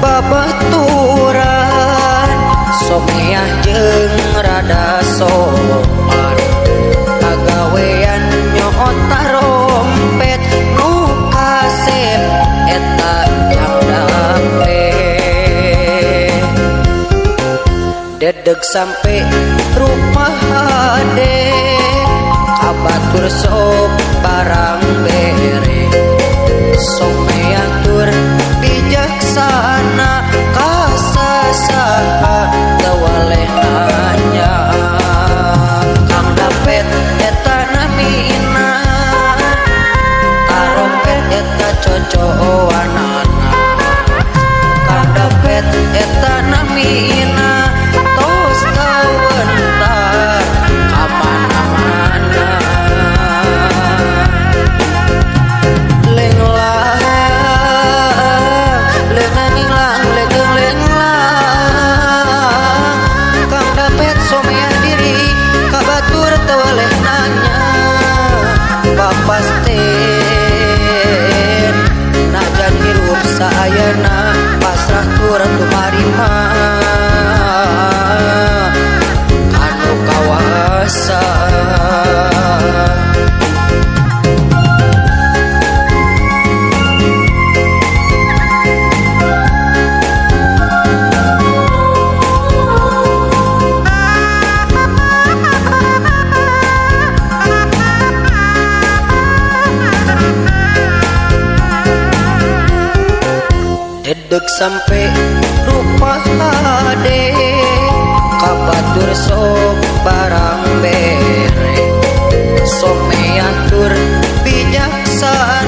babaturan someah jeung rada sopan kagawean nyoot tarompet nu kasep eta jang dapet dedeg sampe rumah hade kabatur sok barang bere someah tur bijaksana kasasaha tewaleh nanya Kang Dapet eta namina tarompet eta cocowanana Kang Dapet eta namina tos kawentar kamana-mana pasten najan hirup saayana pasrah turun tumarima kanu kawasa dedeg sampe rupa hade kabatur sok barang bere someah tur bijaksana